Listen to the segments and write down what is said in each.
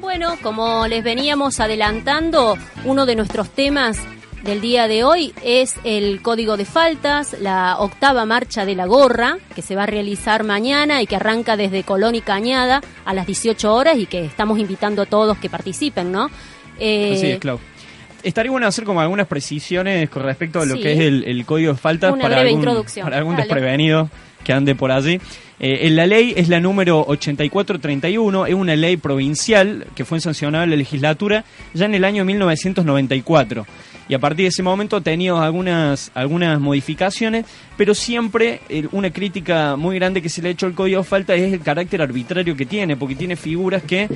Bueno, como les veníamos adelantando, uno de nuestros temas del día de hoy es el Código de Faltas, la 8ª marcha de la gorra, que se va a realizar mañana y que arranca desde Colón y Cañada a las 18 horas y que estamos invitando a todos que participen, ¿no? Así es, Clau. Estaría bueno hacer como algunas precisiones con respecto a lo que es el Código de Faltas para algún desprevenido que ande por allí. La ley es la número 8431, es una ley provincial que fue sancionada en la legislatura ya en el año 1994. Y a partir de ese momento ha tenido algunas modificaciones, pero siempre una crítica muy grande que se le ha hecho al Código de Falta es el carácter arbitrario que tiene, porque tiene figuras que...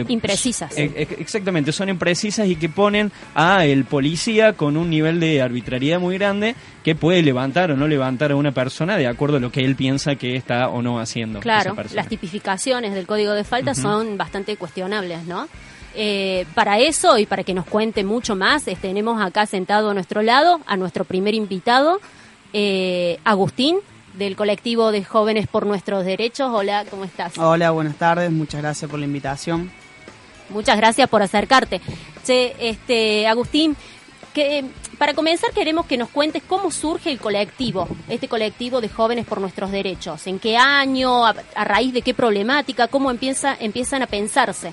imprecisas. Exactamente, son imprecisas y que ponen a el policía con un nivel de arbitrariedad muy grande que puede levantar o no levantar a una persona de acuerdo a lo que él piensa que está o no haciendo. Claro, las tipificaciones del Código de Falta son bastante cuestionables, ¿no? Para eso y para que nos cuente mucho más, tenemos acá sentado a nuestro lado a nuestro primer invitado, Agustín, del colectivo de Jóvenes por Nuestros Derechos. Hola, ¿cómo estás? Hola, buenas tardes, muchas gracias por la invitación. Muchas gracias por acercarte. Agustín, para comenzar queremos que nos cuentes cómo surge el colectivo, este colectivo de Jóvenes por Nuestros Derechos. ¿En qué año? ¿A raíz de qué problemática? ¿Cómo empiezan a pensarse?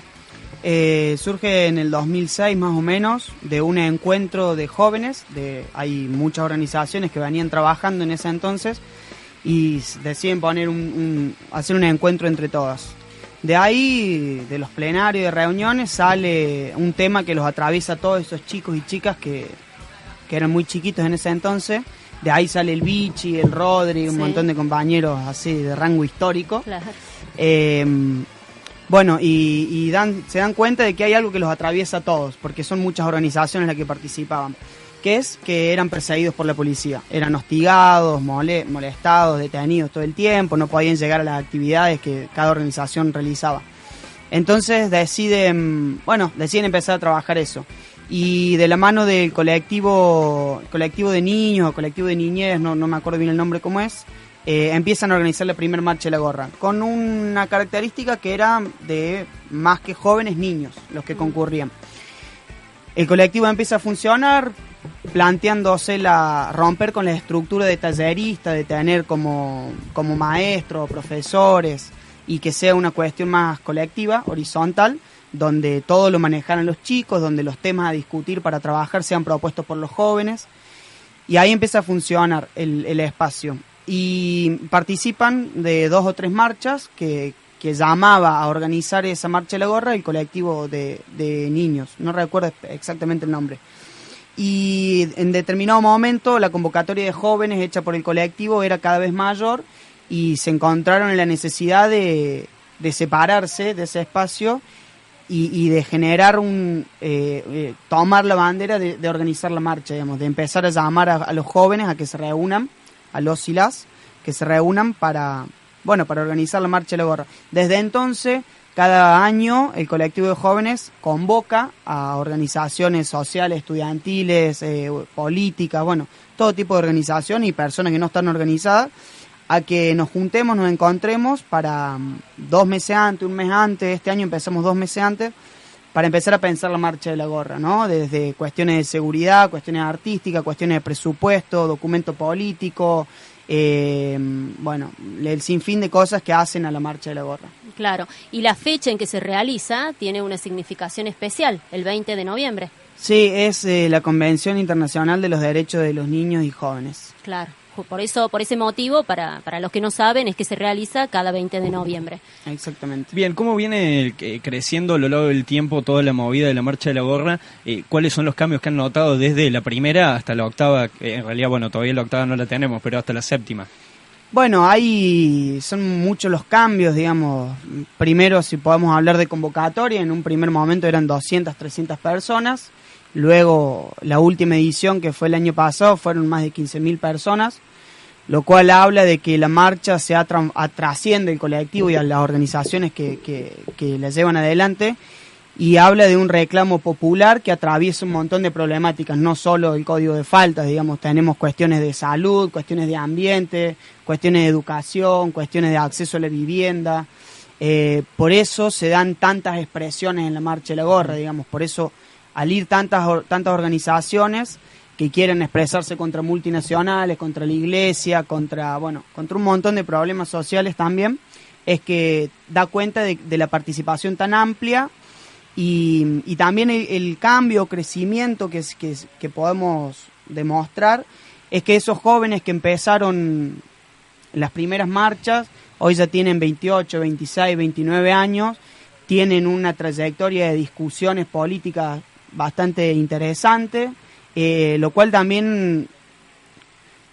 Surge en el 2006 más o menos, de un encuentro de jóvenes, hay muchas organizaciones que venían trabajando en ese entonces y deciden poner hacer un encuentro entre todas. De ahí, de los plenarios de reuniones, sale un tema que los atraviesa a todos esos chicos y chicas que eran muy chiquitos en ese entonces. De ahí sale el Bichi, el Rodri, un montón de compañeros así de rango histórico. Claro. Bueno, y se dan cuenta de que hay algo que los atraviesa a todos, porque son muchas organizaciones las que participaban, que es que eran perseguidos por la policía, eran hostigados, molestados, detenidos todo el tiempo, no podían llegar a las actividades que cada organización realizaba. Entonces deciden empezar a trabajar eso. Y de la mano del colectivo de niños o colectivo de niñez, no me acuerdo bien el nombre cómo es, empiezan a organizar la primera marcha de la gorra, con una característica que era de más que jóvenes, niños los que concurrían. El colectivo empieza a funcionar planteándose romper con la estructura de tallerista, de tener como maestros, profesores, y que sea una cuestión más colectiva, horizontal, donde todo lo manejaran los chicos, donde los temas a discutir para trabajar sean propuestos por los jóvenes, y ahí empieza a funcionar el espacio. Y participan de 2 o 3 marchas que llamaba a organizar esa marcha de la gorra el colectivo de niños, no recuerdo exactamente el nombre. Y en determinado momento la convocatoria de jóvenes hecha por el colectivo era cada vez mayor y se encontraron en la necesidad de separarse de ese espacio y de generar tomar la bandera de organizar la marcha, digamos, de empezar a llamar a los jóvenes a que se reúnan, a los y las que se reúnan para organizar la marcha de la gorra. Desde entonces, cada año el colectivo de jóvenes convoca a organizaciones sociales, estudiantiles, políticas, todo tipo de organización y personas que no están organizadas, a que nos juntemos, nos encontremos para 2 meses antes, 1 mes antes. Este año empezamos 2 meses antes, para empezar a pensar la marcha de la gorra, ¿no? Desde cuestiones de seguridad, cuestiones artísticas, cuestiones de presupuesto, documento político, el sinfín de cosas que hacen a la marcha de la gorra. Claro, y la fecha en que se realiza tiene una significación especial, el 20 de noviembre. Sí, es la Convención Internacional de los Derechos de los Niños y Jóvenes. Claro. Por ese motivo, para los que no saben, es que se realiza cada 20 de noviembre. Exactamente. Bien, ¿cómo viene creciendo a lo largo del tiempo toda la movida de la Marcha de la Gorra? ¿Cuáles son los cambios que han notado desde la primera hasta la 8ª? En realidad, todavía la 8ª no la tenemos, pero hasta la 7ª. Son muchos los cambios, digamos. Primero, si podemos hablar de convocatoria, en un primer momento eran 200, 300 personas. Luego, la última edición, que fue el año pasado, fueron más de 15.000 personas, lo cual habla de que la marcha trasciende el colectivo y a las organizaciones que la llevan adelante, y habla de un reclamo popular que atraviesa un montón de problemáticas, no solo el Código de Faltas, digamos, tenemos cuestiones de salud, cuestiones de ambiente, cuestiones de educación, cuestiones de acceso a la vivienda, Por eso se dan tantas expresiones en la Marcha de la Gorra, digamos, por eso al ir tantas organizaciones que quieren expresarse contra multinacionales, contra la iglesia, contra un montón de problemas sociales también, es que da cuenta de la participación tan amplia y también el cambio, crecimiento que podemos demostrar, es que esos jóvenes que empezaron las primeras marchas, hoy ya tienen 28, 26, 29 años, tienen una trayectoria de discusiones políticas bastante interesante, lo cual también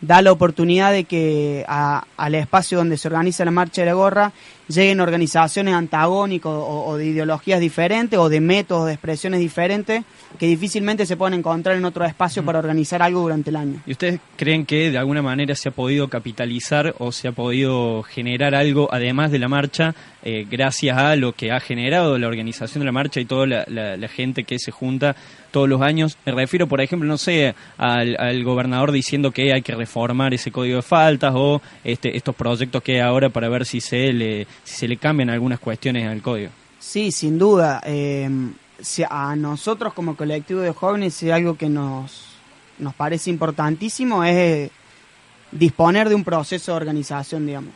da la oportunidad de que al espacio donde se organiza la Marcha de la Gorra lleguen organizaciones antagónicas o de ideologías diferentes o de métodos de expresiones diferentes que difícilmente se pueden encontrar en otro espacio para organizar algo durante el año. ¿Y ustedes creen que de alguna manera se ha podido capitalizar o se ha podido generar algo además de la marcha gracias a lo que ha generado la organización de la marcha y toda la gente que se junta todos los años? Me refiero, por ejemplo, no sé, al gobernador diciendo que hay que reformar ese código de faltas o estos proyectos que hay ahora para ver si se le cambian algunas cuestiones al código. Sí, sin duda. A nosotros como colectivo de jóvenes, si algo que nos parece importantísimo es disponer de un proceso de organización, digamos,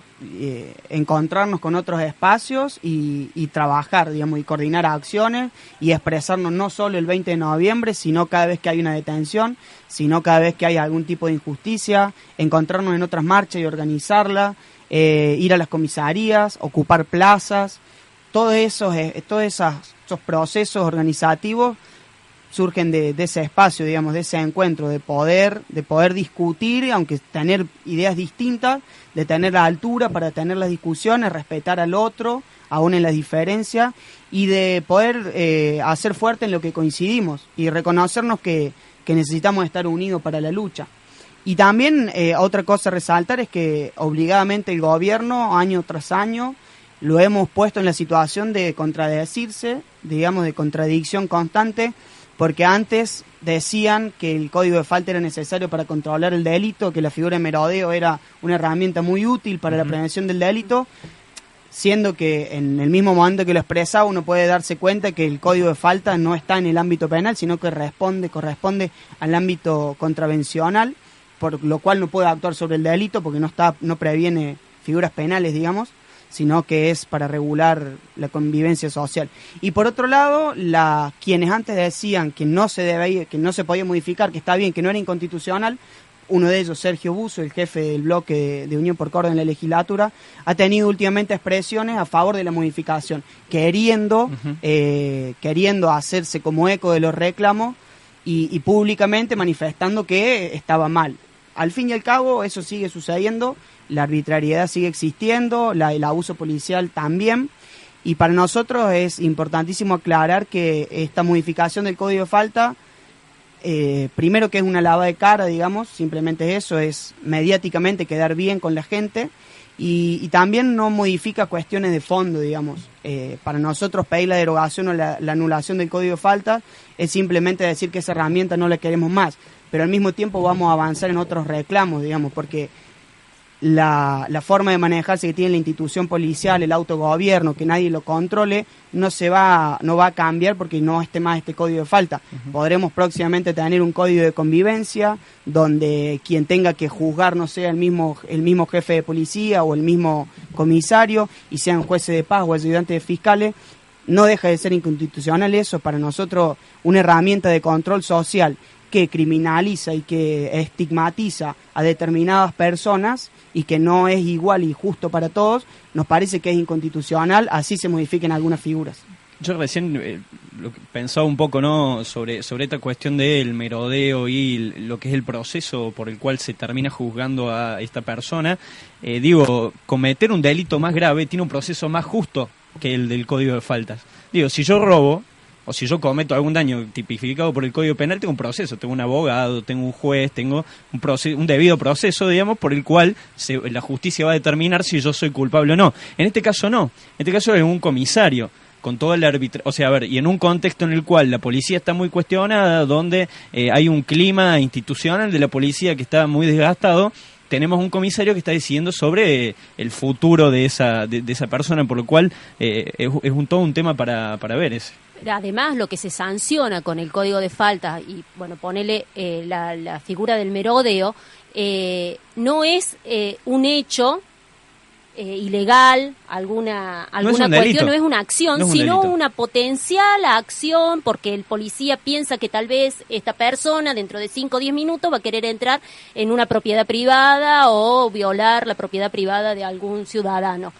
encontrarnos con otros espacios y trabajar, digamos, y coordinar acciones y expresarnos no solo el 20 de noviembre, sino cada vez que hay una detención, sino cada vez que hay algún tipo de injusticia, encontrarnos en otras marchas y organizarla, ir a las comisarías, ocupar plazas. Todos esos procesos organizativos surgen de ese espacio, digamos, de ese encuentro, de poder discutir, aunque tener ideas distintas, de tener la altura para tener las discusiones, respetar al otro, aún en las diferencias, y de poder hacer fuerte en lo que coincidimos y reconocernos que necesitamos estar unidos para la lucha. Y también otra cosa a resaltar es que obligadamente el gobierno, año tras año, lo hemos puesto en la situación de contradecirse, digamos, de contradicción constante, porque antes decían que el código de falta era necesario para controlar el delito, que la figura de merodeo era una herramienta muy útil para la prevención del delito, siendo que en el mismo momento que lo expresaba uno puede darse cuenta que el código de falta no está en el ámbito penal, sino que corresponde al ámbito contravencional, por lo cual no puede actuar sobre el delito porque no previene figuras penales, digamos, sino que es para regular la convivencia social. Y por otro lado, quienes antes decían que no se podía modificar, que está bien, que no era inconstitucional, uno de ellos, Sergio Busso, el jefe del bloque de Unión por Córdoba en la legislatura, ha tenido últimamente expresiones a favor de la modificación, queriendo hacerse como eco de los reclamos y públicamente manifestando que estaba mal. Al fin y al cabo, eso sigue sucediendo, la arbitrariedad sigue existiendo, el abuso policial también, y para nosotros es importantísimo aclarar que esta modificación del Código de Falta, primero que es una lavada de cara, digamos, simplemente eso, es mediáticamente quedar bien con la gente, y también no modifica cuestiones de fondo, digamos. Para nosotros pedir la derogación o la anulación del Código de Falta es simplemente decir que esa herramienta no la queremos más, pero al mismo tiempo vamos a avanzar en otros reclamos, digamos, porque la forma de manejarse que tiene la institución policial, el autogobierno, que nadie lo controle, no va a cambiar porque no esté más este código de falta. Podremos próximamente tener un código de convivencia donde quien tenga que juzgar no sea el mismo jefe de policía o el mismo comisario y sean jueces de paz o ayudantes de fiscales. No deja de ser inconstitucional eso, para nosotros una herramienta de control social que criminaliza y que estigmatiza a determinadas personas y que no es igual y justo para todos, nos parece que es inconstitucional, así se modifiquen algunas figuras. Yo recién pensaba un poco, ¿no?, sobre esta cuestión del merodeo y lo que es el proceso por el cual se termina juzgando a esta persona. Cometer un delito más grave tiene un proceso más justo que el del Código de Faltas. Si yo robo o si yo cometo algún daño tipificado por el Código Penal, tengo un proceso, tengo un abogado, tengo un juez, tengo un debido proceso, digamos, por el cual la justicia va a determinar si yo soy culpable o no. En este caso no, en este caso es un comisario, con toda la y en un contexto en el cual la policía está muy cuestionada, donde hay un clima institucional de la policía que está muy desgastado, tenemos un comisario que está decidiendo sobre el futuro de esa persona, por lo cual es todo un tema para ver ese. Además, lo que se sanciona con el código de faltas, y bueno, ponele la figura del merodeo, no es un hecho ilegal, alguna cuestión, no es una acción, sino una potencial acción, porque el policía piensa que tal vez esta persona dentro de 5 o 10 minutos va a querer entrar en una propiedad privada o violar la propiedad privada de algún ciudadano.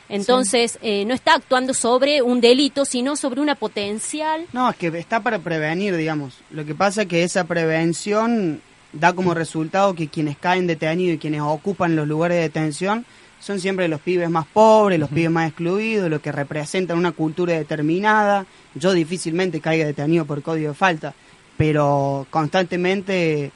Entonces, no está actuando sobre un delito, sino sobre una potencial... No, es que está para prevenir, digamos. Lo que pasa es que esa prevención da como resultado que quienes caen detenidos y quienes ocupan los lugares de detención son siempre los pibes más pobres, los pibes más excluidos, los que representan una cultura determinada. Yo difícilmente caiga detenido por código de falta, pero constantemente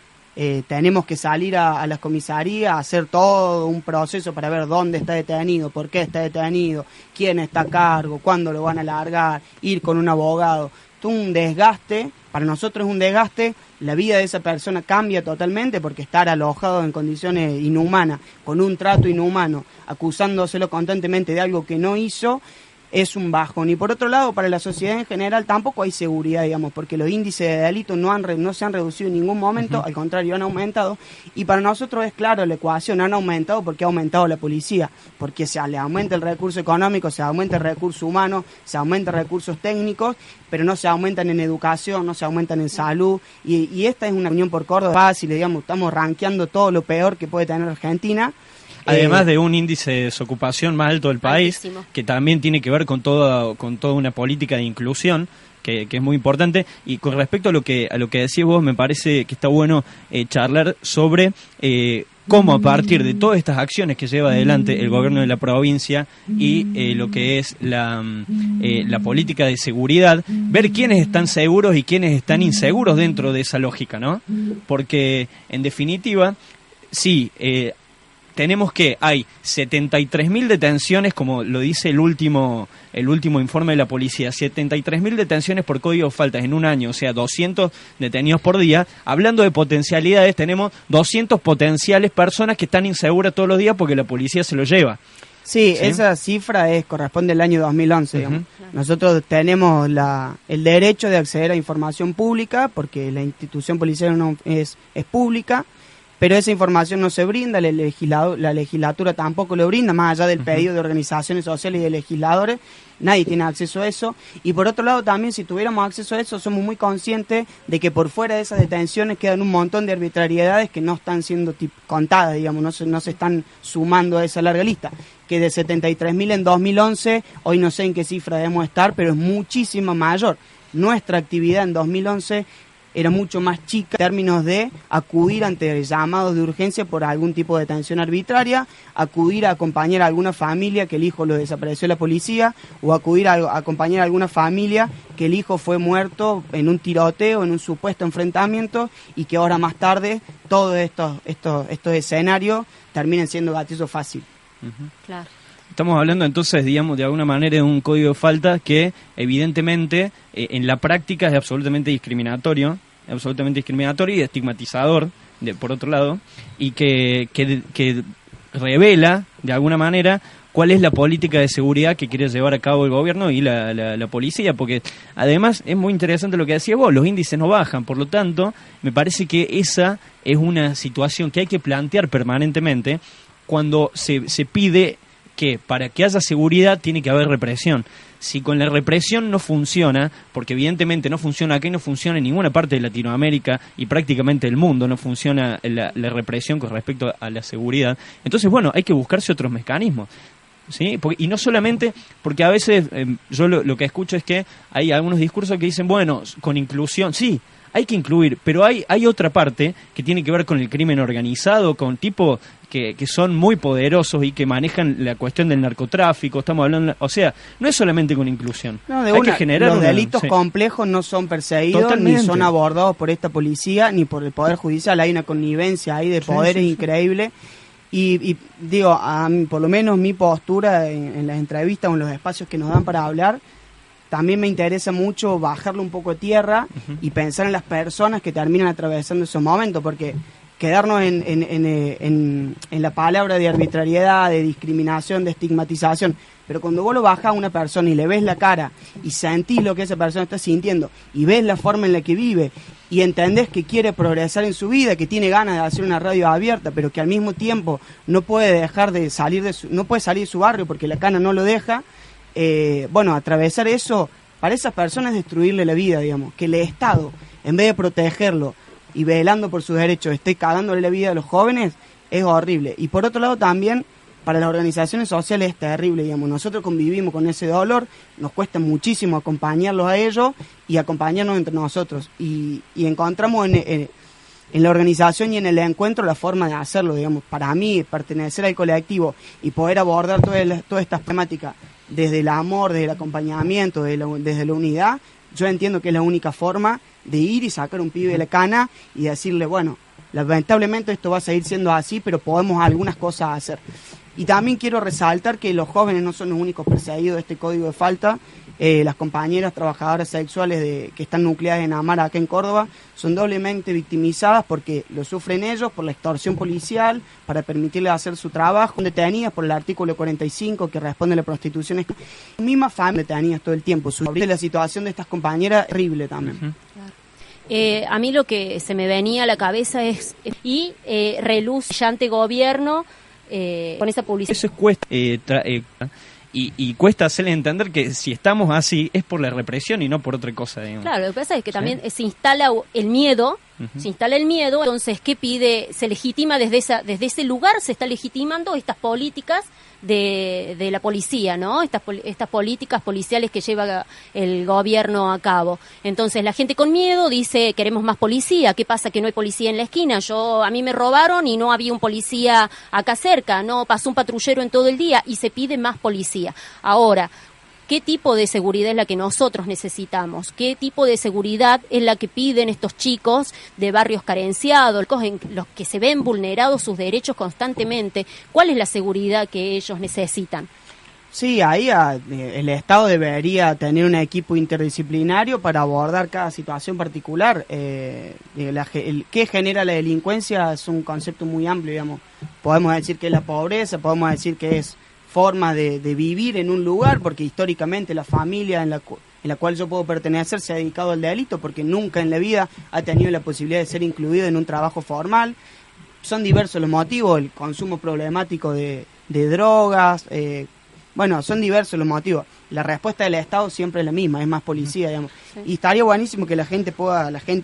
tenemos que salir a las comisarías, a hacer todo un proceso para ver dónde está detenido, por qué está detenido, quién está a cargo, cuándo lo van a largar, ir con un abogado. Todo un desgaste, para nosotros es un desgaste. La vida de esa persona cambia totalmente, porque estar alojado en condiciones inhumanas, con un trato inhumano, acusándoselo constantemente de algo que no hizo, es un bajón. Y por otro lado, para la sociedad en general tampoco hay seguridad, digamos, porque los índices de delito no se han reducido en ningún momento, al contrario, han aumentado. Y para nosotros es claro, la ecuación han aumentado porque ha aumentado la policía, porque se le aumenta el recurso económico, se aumenta el recurso humano, se aumenta recursos técnicos, pero no se aumentan en educación, no se aumentan en salud. Y esta es una unión por Córdoba fácil, digamos, estamos rankeando todo lo peor que puede tener Argentina. Además de un índice de desocupación más alto del país, altísimo, que también tiene que ver con toda una política de inclusión, que es muy importante. Y con respecto a lo que decías vos, me parece que está bueno charlar sobre cómo, a partir de todas estas acciones que lleva adelante el gobierno de la provincia y lo que es la política de seguridad, ver quiénes están seguros y quiénes están inseguros dentro de esa lógica, ¿no? Porque, en definitiva, sí, tenemos que hay 73.000 detenciones, como lo dice el último informe de la policía, 73.000 detenciones por código de faltas en un año, o sea, 200 detenidos por día. Hablando de potencialidades, tenemos 200 potenciales personas que están inseguras todos los días porque la policía se lo lleva. Sí, esa cifra corresponde al año 2011. Digamos. Nosotros tenemos el derecho de acceder a información pública, porque la institución policial no es pública, pero esa información no se brinda, la legislatura tampoco lo brinda, más allá del pedido de organizaciones sociales y de legisladores, nadie tiene acceso a eso. Y por otro lado también, si tuviéramos acceso a eso, somos muy conscientes de que por fuera de esas detenciones quedan un montón de arbitrariedades que no están siendo contadas, digamos, no se están sumando a esa larga lista, que de 73.000 en 2011, hoy no sé en qué cifra debemos estar, pero es muchísimo mayor. Nuestra actividad en 2011 era mucho más chica en términos de acudir ante llamados de urgencia por algún tipo de detención arbitraria, acudir a acompañar a alguna familia que el hijo lo desapareció la policía, o acudir a acompañar a alguna familia que el hijo fue muerto en un tiroteo, en un supuesto enfrentamiento, y que ahora más tarde todos estos escenarios terminen siendo gatillo fácil. Claro. Estamos hablando entonces, digamos, de alguna manera de un código de falta que evidentemente en la práctica es absolutamente discriminatorio y estigmatizador, por otro lado, y que revela de alguna manera cuál es la política de seguridad que quiere llevar a cabo el gobierno y la policía, porque además es muy interesante lo que decías vos, los índices no bajan, por lo tanto, me parece que esa es una situación que hay que plantear permanentemente cuando se pide que para que haya seguridad tiene que haber represión. Si con la represión no funciona, porque evidentemente no funciona aquí, no funciona en ninguna parte de Latinoamérica y prácticamente el mundo, no funciona la represión con respecto a la seguridad, entonces bueno, hay que buscarse otros mecanismos. ¿Sí? Y no solamente porque a veces yo lo que escucho es que hay algunos discursos que dicen, bueno, con inclusión, sí, hay que incluir, pero hay otra parte que tiene que ver con el crimen organizado, con tipos que son muy poderosos y que manejan la cuestión del narcotráfico. Estamos hablando, o sea, no es solamente con inclusión. No, hay que generar los delitos complejos no son perseguidos. Totalmente. Ni son abordados por esta policía ni por el Poder Judicial. Hay una connivencia ahí de poderes increíble. Y digo, por lo menos mi postura en las entrevistas o en los espacios que nos dan para hablar, también me interesa mucho bajarle un poco de tierra y pensar en las personas que terminan atravesando esos momentos, porque quedarnos en la palabra de arbitrariedad, de discriminación, de estigmatización. Pero cuando vos lo bajás a una persona y le ves la cara y sentís lo que esa persona está sintiendo y ves la forma en la que vive y entendés que quiere progresar en su vida, que tiene ganas de hacer una radio abierta, pero que al mismo tiempo no puede dejar de salir no puede salir de su barrio porque la cana no lo deja, atravesar eso para esas personas es destruirle la vida, digamos, que el Estado, en vez de protegerlo y velando por sus derechos, esté cagándole la vida a los jóvenes, es horrible. Y por otro lado también, para las organizaciones sociales es terrible, digamos. Nosotros convivimos con ese dolor, nos cuesta muchísimo acompañarlos a ellos y acompañarnos entre nosotros. Y encontramos en la organización y en el encuentro la forma de hacerlo, digamos. Para mí, pertenecer al colectivo y poder abordar todas estas temáticas desde el amor, desde el acompañamiento, desde la unidad, yo entiendo que es la única forma de ir y sacar un pibe de la cana y decirle, bueno, lamentablemente esto va a seguir siendo así, pero podemos algunas cosas hacer. Y también quiero resaltar que los jóvenes no son los únicos perseguidos de este código de falta. Las compañeras trabajadoras sexuales que están nucleadas en Amara, acá en Córdoba, son doblemente victimizadas porque lo sufren ellos por la extorsión policial, para permitirles hacer su trabajo, detenidas por el artículo 45 que responde a la prostitución. Misma familia detenidas todo el tiempo. La situación de estas compañeras es horrible también. Uh-huh. A mí lo que se me venía a la cabeza es reluciente gobierno con esa publicidad. Eso cuesta y cuesta hacerle entender que si estamos así es por la represión y no por otra cosa, digamos. Claro, lo que pasa es que también se instala el miedo, entonces ¿qué pide? Se legitima desde ese lugar, se está legitimando estas políticas de la policía, ¿no? Estas políticas policiales que lleva el gobierno a cabo. Entonces la gente con miedo dice, queremos más policía. ¿Qué pasa? Que no hay policía en la esquina. A mí me robaron y no había un policía acá cerca, no pasó un patrullero en todo el día y se pide más policía. Ahora, ¿qué tipo de seguridad es la que nosotros necesitamos? ¿Qué tipo de seguridad es la que piden estos chicos de barrios carenciados, en los que se ven vulnerados sus derechos constantemente? ¿Cuál es la seguridad que ellos necesitan? Sí, ahí el Estado debería tener un equipo interdisciplinario para abordar cada situación particular. ¿Qué genera la delincuencia? Es un concepto muy amplio, digamos. Podemos decir que es la pobreza, podemos decir que es forma de vivir en un lugar, porque históricamente la familia en la cual yo puedo pertenecer se ha dedicado al delito, porque nunca en la vida ha tenido la posibilidad de ser incluido en un trabajo formal. Son diversos los motivos, el consumo problemático de drogas, son diversos los motivos. La respuesta del Estado siempre es la misma, es más policía, digamos. Sí. Y estaría buenísimo que la gente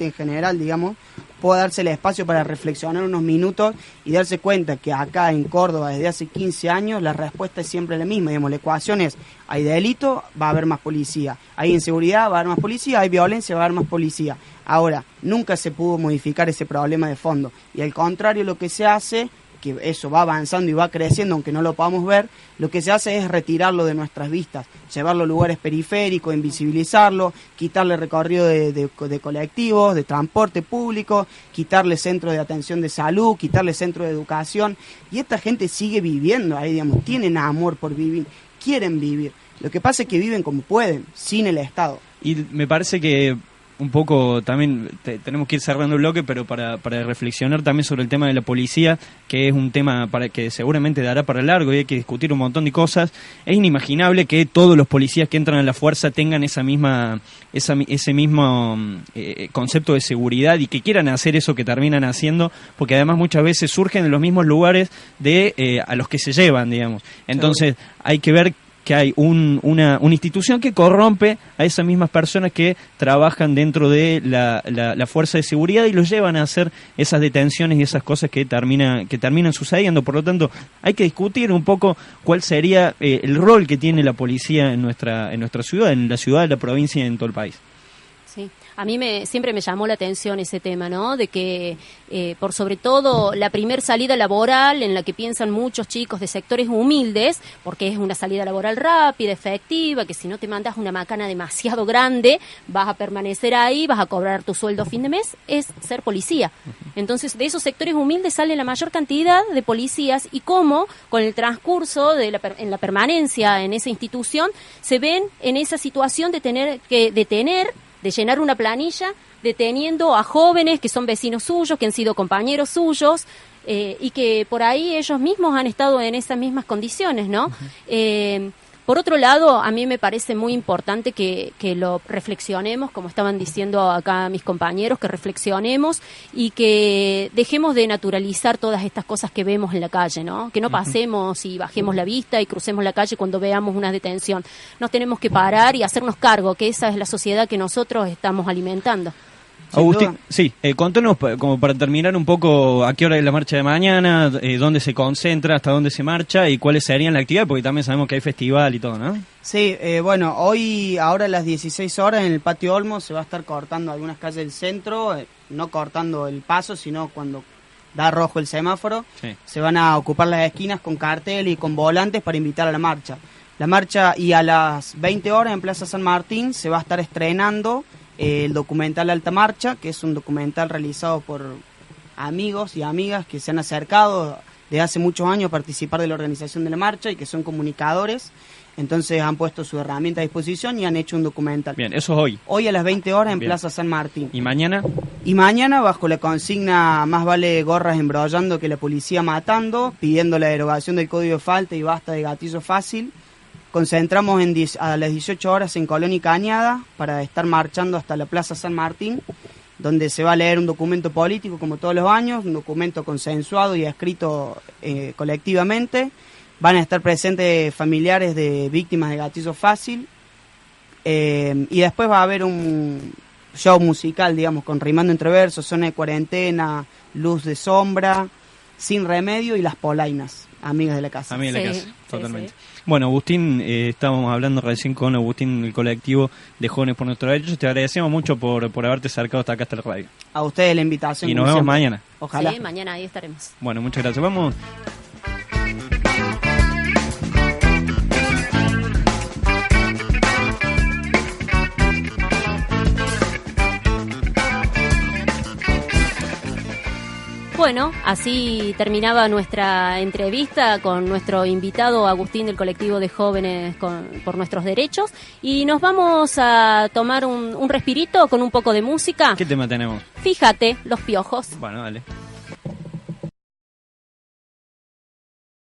en general, digamos, pueda darse el espacio para reflexionar unos minutos y darse cuenta que acá en Córdoba desde hace 15 años la respuesta es siempre la misma, digamos. La ecuación es, hay delito, va a haber más policía. Hay inseguridad, va a haber más policía. Hay violencia, va a haber más policía. Ahora, nunca se pudo modificar ese problema de fondo. Y al contrario, lo que se hace, que eso va avanzando y va creciendo, aunque no lo podamos ver, lo que se hace es retirarlo de nuestras vistas, llevarlo a lugares periféricos, invisibilizarlo, quitarle recorrido de colectivos, de transporte público, quitarle centros de atención de salud, quitarle centros de educación, y esta gente sigue viviendo ahí, digamos, tienen amor por vivir, quieren vivir. Lo que pasa es que viven como pueden, sin el Estado. Y me parece que un poco también tenemos que ir cerrando el bloque, pero para reflexionar también sobre el tema de la policía, que es un tema que seguramente dará para largo y hay que discutir un montón de cosas. Es inimaginable que todos los policías que entran a la fuerza tengan ese mismo concepto de seguridad y que quieran hacer eso que terminan haciendo, porque además muchas veces surgen de los mismos lugares a los que se llevan, digamos. Entonces hay que ver que hay una institución que corrompe a esas mismas personas que trabajan dentro de la fuerza de seguridad y los llevan a hacer esas detenciones y esas cosas que terminan sucediendo. Por lo tanto, hay que discutir un poco cuál sería el rol que tiene la policía en nuestra ciudad, en la ciudad, de la provincia y en todo el país. Sí. A mí siempre me llamó la atención ese tema, ¿no? De que, por sobre todo, la primer salida laboral en la que piensan muchos chicos de sectores humildes, porque es una salida laboral rápida, efectiva, que si no te mandas una macana demasiado grande, vas a permanecer ahí, vas a cobrar tu sueldo a fin de mes, es ser policía. Entonces, de esos sectores humildes sale la mayor cantidad de policías y cómo, con el transcurso en la permanencia en esa institución, se ven en esa situación de tener que detener de llenar una planilla deteniendo a jóvenes que son vecinos suyos, que han sido compañeros suyos, y que por ahí ellos mismos han estado en esas mismas condiciones, ¿no? Uh-huh. Por otro lado, a mí me parece muy importante que lo reflexionemos, como estaban diciendo acá mis compañeros, que reflexionemos y que dejemos de naturalizar todas estas cosas que vemos en la calle, ¿no? Que no pasemos y bajemos la vista y crucemos la calle cuando veamos una detención. Nos tenemos que parar y hacernos cargo, que esa es la sociedad que nosotros estamos alimentando. Agustín, sí, contanos, como para terminar un poco, a qué hora es la marcha de mañana, dónde se concentra, hasta dónde se marcha y cuáles serían la actividad, porque también sabemos que hay festival y todo, ¿no? Sí, bueno, ahora a las 16 horas en el Patio Olmo se va a estar cortando algunas calles del centro, no cortando el paso, sino cuando da rojo el semáforo, sí. Se van a ocupar las esquinas con cartel y con volantes para invitar a la marcha. La marcha, y a las 20 horas en Plaza San Martín se va a estar estrenando el documental Alta Marcha, que es un documental realizado por amigos y amigas que se han acercado desde hace muchos años a participar de la organización de la marcha y que son comunicadores, entonces han puesto su herramienta a disposición y han hecho un documental. Bien, eso es hoy. Hoy a las 20 horas en Bien. Plaza San Martín. ¿Y mañana? Y mañana bajo la consigna más vale gorras embrollando que la policía matando, pidiendo la derogación del Código de Falta y basta de gatillo fácil. Concentramos a las 18 horas en Colón y Cañada para estar marchando hasta la Plaza San Martín, donde se va a leer un documento político como todos los años, un documento consensuado y escrito colectivamente. Van a estar presentes familiares de víctimas de gatillo fácil y después va a haber un show musical, digamos, con Rimando entre versos, Zona de Cuarentena, Luz de Sombra, Sin Remedio y Las Polainas, amigas de la casa. Amigas de la casa, totalmente. Sí. Bueno, Agustín, estábamos hablando recién con Agustín del colectivo de Jóvenes por Nuestros Derechos. Te agradecemos mucho por haberte acercado hasta acá, hasta la radio. A ustedes la invitación. Y nos vemos mañana. Ojalá. Sí, mañana ahí estaremos. Bueno, muchas gracias. Vamos. Bueno, así terminaba nuestra entrevista con nuestro invitado Agustín del colectivo de Jóvenes por Nuestros Derechos y nos vamos a tomar un respirito con un poco de música. ¿Qué tema tenemos? Fíjate, Los Piojos. Bueno, dale.